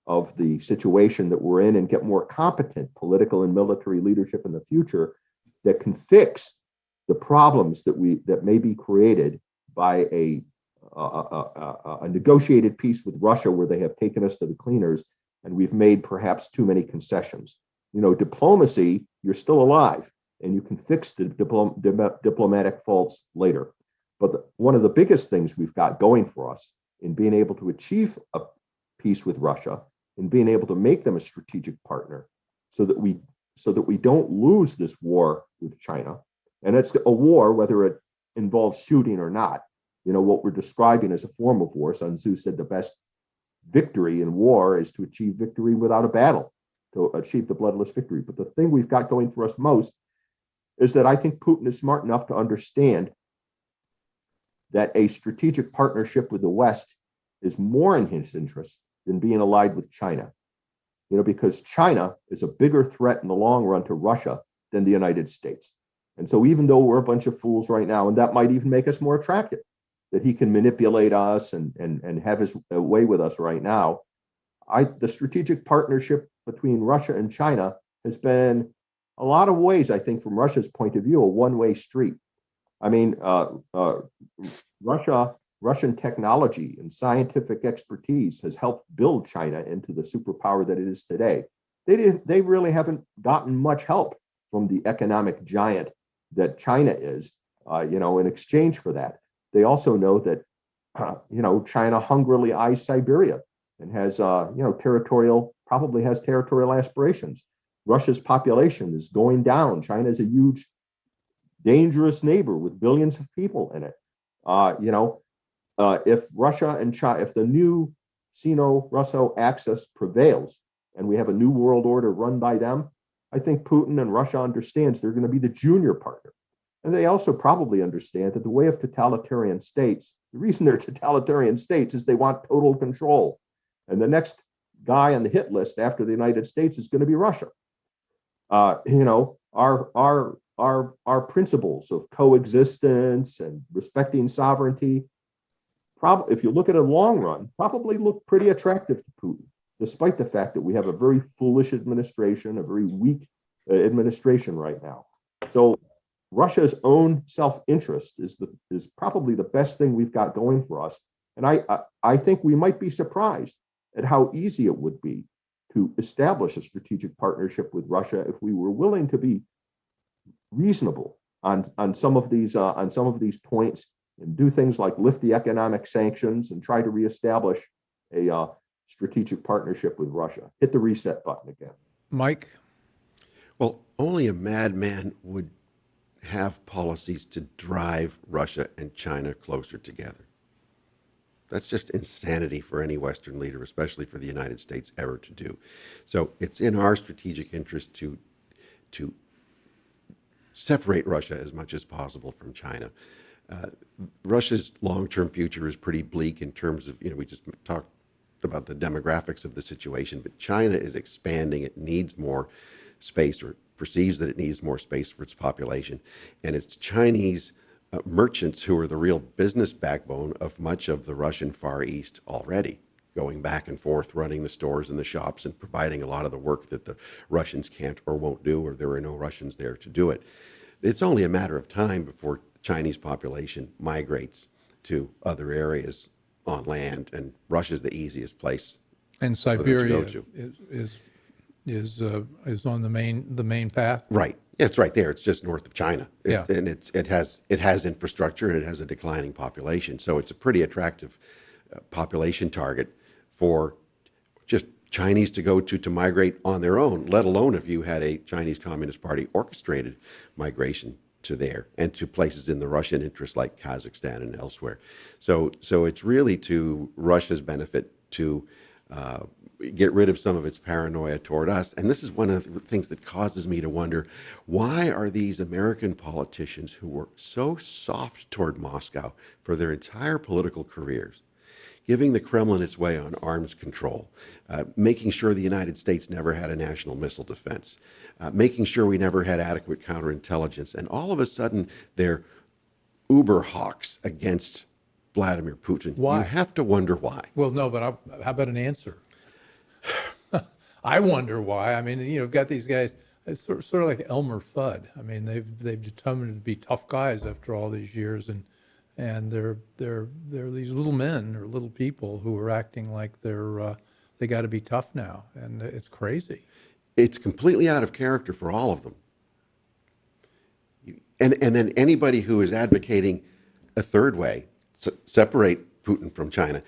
of the situation that we're in and get more competent political and military leadership in the future that can fix the problems that may be created by a negotiated peace with Russia, where they have taken us to the cleaners and we've made perhaps too many concessions. Diplomacy, you're still alive and you can fix the diplomatic faults later. But one of the biggest things we've got going for us in being able to achieve a peace with Russia, in being able to make them a strategic partner, so that we don't lose this war with China. And it's a war, whether it involves shooting or not. What we're describing as a form of war. Sun Tzu said the best victory in war is to achieve victory without a battle, to achieve the bloodless victory. But the thing we've got going for us most is that I think Putin is smart enough to understand that a strategic partnership with the West is more in his interest than being allied with China. Because China is a bigger threat in the long run to Russia than the United States. And so even though we're a bunch of fools right now, and that might even make us more attractive, that he can manipulate us and have his way with us right now, the strategic partnership between Russia and China has been, a lot of ways, I think, from Russia's point of view, a one-way street. I mean, Russian technology and scientific expertise has helped build China into the superpower that it is today. They really haven't gotten much help from the economic giant that China is, in exchange for that. They also know that, China hungrily eyes Siberia and has, probably has territorial aspirations. Russia's population is going down. China is a huge, dangerous neighbor with billions of people in it. If Russia and China, if the new Sino-Russo axis prevails and we have a new world order run by them, I think Putin and Russia understands they're going to be the junior partner. And they also probably understand that the way of totalitarian states, the reason they're totalitarian states is they want total control. And the next guy on the hit list after the United States is going to be Russia. Our principles of coexistence and respecting sovereignty, if you look at a long run, probably look pretty attractive to Putin, despite the fact that we have a very foolish administration, a very weak administration right now. So Russia's own self-interest is probably the best thing we've got going for us. And I think we might be surprised at how easy it would be to establish a strategic partnership with Russia if we were willing to be reasonable on some of these points and do things like lift the economic sanctions and try to reestablish a strategic partnership with Russia. Hit the reset button again. Mike? Well, only a madman would have policies to drive Russia and China closer together. That's just insanity for any Western leader, especially for the United States, ever to do. So it's in our strategic interest to separate Russia as much as possible from China. Russia's long-term future is pretty bleak in terms of, we just talked about the demographics of the situation, but China is expanding. It needs more space, or perceives that it needs more space for its population. And it's Chinese merchants who are the real business backbone of much of the Russian Far East already, going back and forth, running the stores and the shops and providing a lot of the work that the Russians can't or won't do, or there are no Russians there to do it. It's only a matter of time before Chinese population migrates to other areas on land, and Russia's the easiest place. And for them to Siberia go to. is on the main path. Right. Yeah, it's right there. It's just north of China. Yeah. And it has infrastructure, and it has a declining population. So it's a pretty attractive population target for just Chinese to go to migrate on their own, let alone if you had a Chinese Communist Party orchestrated migration to there and to places in the Russian interest like Kazakhstan and elsewhere. So it's really to Russia's benefit to get rid of some of its paranoia toward us. And this is one of the things that causes me to wonder, why are these American politicians who were so soft toward Moscow for their entire political careers, giving the Kremlin its way on arms control, making sure the United States never had a national missile defense, making sure we never had adequate counterintelligence, and all of a sudden they're uber hawks against Vladimir Putin? Why? You have to wonder why. Well, no, but how about an answer? I wonder why. I mean, you've got these guys. It's sort of like Elmer Fudd. I mean, they've determined to be tough guys after all these years, and they're these little men or little people who are acting like they got to be tough now, and it's crazy. It's completely out of character for all of them. And then anybody who is advocating a third way, separate Putin from China,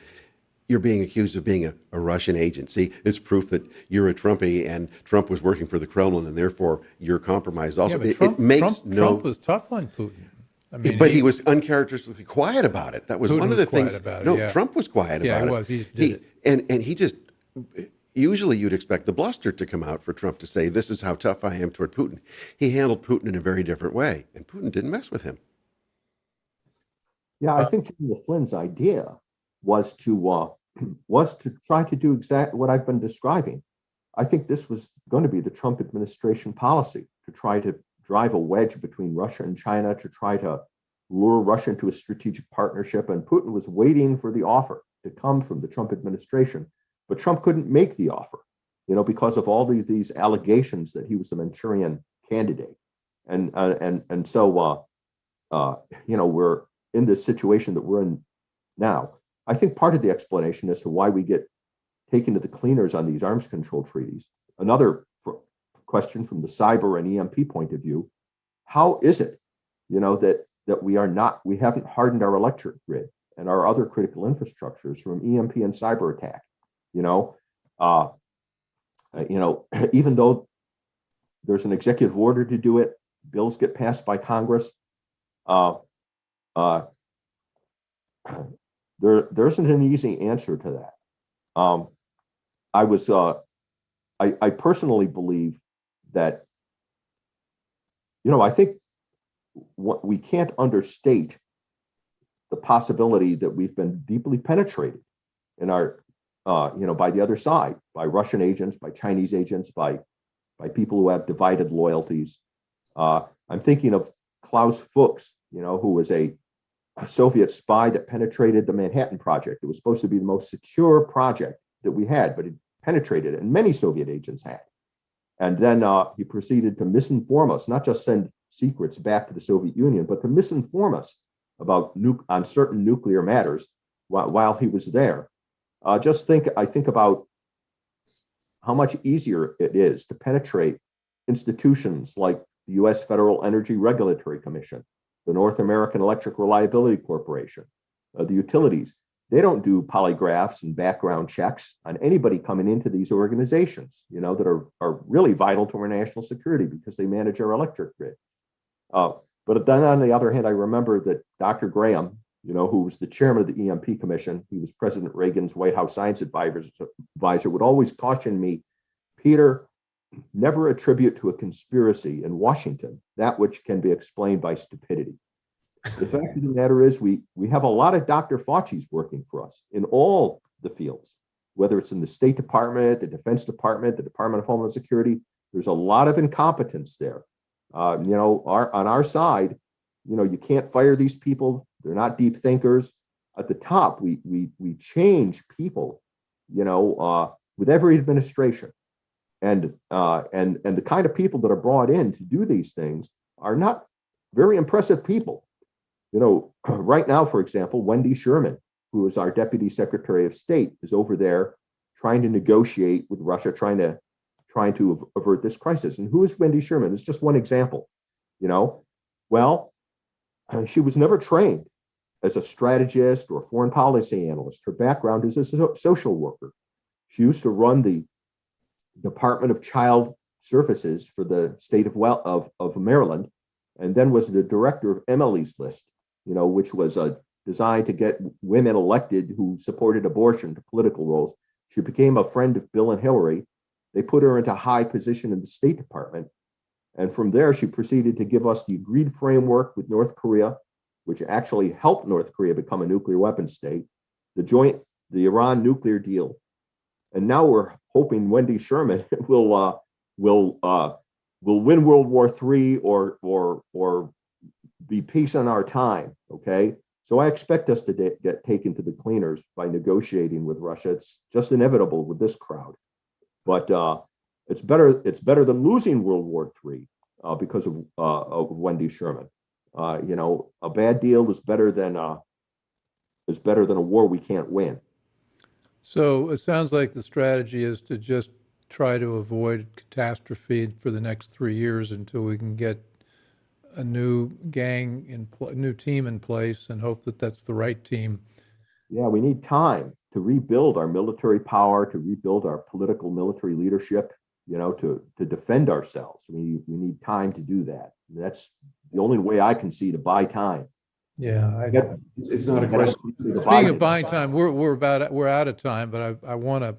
you're being accused of being a Russian agent. See, it's proof that you're a Trumpy and Trump was working for the Kremlin, and therefore you're compromised also. Yeah, but Trump was tough on Putin. I mean, but he was uncharacteristically quiet about it. That was Putin one of the was quiet things. about it, No, yeah. Trump was quiet Yeah, about he it. was. He did it. And he just, usually you'd expect the bluster to come out for Trump to say, this is how tough I am toward Putin. He handled Putin in a very different way, and Putin didn't mess with him. Yeah, I think General Flynn's idea was to try to do exactly what I've been describing. I think this was going to be the Trump administration policy, to try to drive a wedge between Russia and China, to try to lure Russia into a strategic partnership. And Putin was waiting for the offer to come from the Trump administration, but Trump couldn't make the offer, because of all these allegations that he was a Manchurian candidate. And so we're in this situation that we're in now. I think part of the explanation as to why we get taken to the cleaners on these arms control treaties, another question from the cyber and EMP point of view, how is it, that we haven't hardened our electric grid and our other critical infrastructures from EMP and cyber attack? Even though there's an executive order to do it, bills get passed by Congress. There isn't an easy answer to that. I personally believe that, I think we can't understate the possibility that we've been deeply penetrated in our, by the other side, by Russian agents, by Chinese agents, by people who have divided loyalties. I'm thinking of Klaus Fuchs, who was a Soviet spy that penetrated the Manhattan Project. It was supposed to be the most secure project that we had, but it penetrated it, and many Soviet agents had. And then he proceeded to misinform us, not just send secrets back to the Soviet Union, but to misinform us about on certain nuclear matters while he was there. I think about how much easier it is to penetrate institutions like the U.S. Federal Energy Regulatory Commission, the North American Electric Reliability Corporation, the utilities. They don't do polygraphs and background checks on anybody coming into these organizations, that are really vital to our national security because they manage our electric grid. But then on the other hand, I remember that Dr. Graham, who was the chairman of the EMP Commission, he was President Reagan's White House science advisor, would always caution me, Peter, never attribute to a conspiracy in Washington that which can be explained by stupidity. The fact of the matter is we have a lot of Dr. Fauci's working for us in all the fields, whether it's in the State Department, the Defense Department, the Department of Homeland Security. There's a lot of incompetence there. On our side, you can't fire these people. They're not deep thinkers. At the top, we change people, with every administration. And the kind of people that are brought in to do these things are not very impressive people. Right now, for example, Wendy Sherman, who is our Deputy Secretary of State, is over there trying to negotiate with Russia, trying to avert this crisis. And who is Wendy Sherman? It's just one example. Well, she was never trained as a strategist or foreign policy analyst. Her background is as a social worker. She used to run the Department of Child Services for the state of Maryland, and then was the director of Emily's List, which was designed to get women elected who supported abortion to political roles. She became a friend of Bill and Hillary. They put her into a high position in the State Department. And from there, she proceeded to give us the agreed framework with North Korea, which actually helped North Korea become a nuclear weapons state, the Iran nuclear deal. And now we're hoping Wendy Sherman will win World War III or be peace on our time. Okay. So I expect us to get taken to the cleaners by negotiating with Russia. It's just inevitable with this crowd. But it's better than losing World War III because of Wendy Sherman. A bad deal is better than a war we can't win. So it sounds like the strategy is to just try to avoid catastrophe for the next 3 years until we can get a new new team in place, and hope that that's the right team. Yeah, we need time to rebuild our military power, to rebuild our political military leadership, to defend ourselves. We need time to do that. That's the only way I can see to buy time. Yeah, it's not a question. Speaking of buying time, we're out of time, but I want to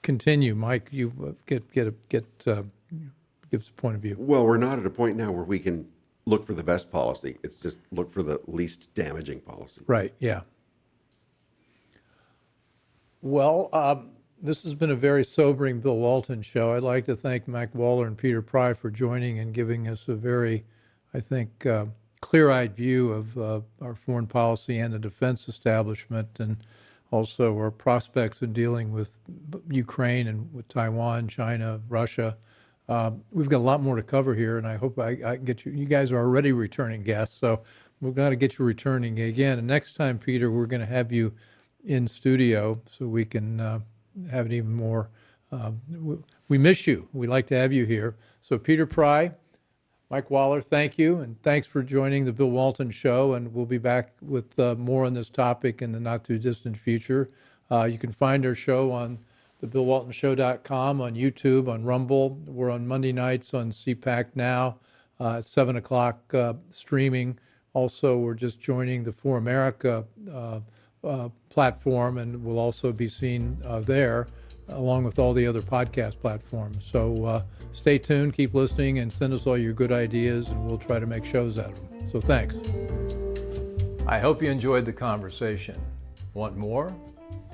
continue. Mike, you give us a point of view. Well, we're not at a point now where we can look for the best policy. It's just look for the least damaging policy. Right. Yeah. Well, this has been a very sobering Bill Walton show. I'd like to thank Mike Waller and Peter Pry for joining and giving us a very, I think, clear-eyed view of our foreign policy and the defense establishment, and also our prospects in dealing with Ukraine and with Taiwan, China, Russia. We've got a lot more to cover here, and I hope I can get you. You guys are already returning guests, so we're going to get you returning again. And next time, Peter, we're going to have you in studio so we can have it even more. We miss you. We like to have you here. So Peter Pry, Mike Waller, thank you, and thanks for joining the Bill Walton Show, and we'll be back with more on this topic in the not-too-distant future. You can find our show on thebillwaltonshow.com, on YouTube, on Rumble. We're on Monday nights on CPAC Now at 7 o'clock streaming. Also, we're just joining the For America platform, and we'll also be seen there, along with all the other podcast platforms. So stay tuned, keep listening, and send us all your good ideas, and we'll try to make shows out of them. So thanks. I hope you enjoyed the conversation. Want more?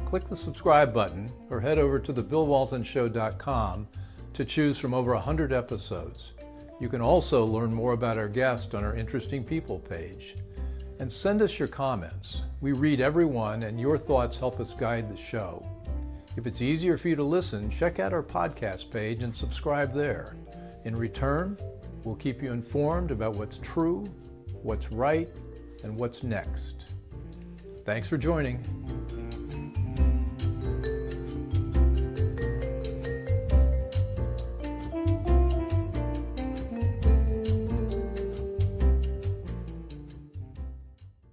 Click the subscribe button or head over to thebillwaltonshow.com to choose from over 100 episodes. You can also learn more about our guest on our Interesting People page. And send us your comments. We read every one, and your thoughts help us guide the show. If it's easier for you to listen, check out our podcast page and subscribe there. In return, we'll keep you informed about what's true, what's right, and what's next. Thanks for joining.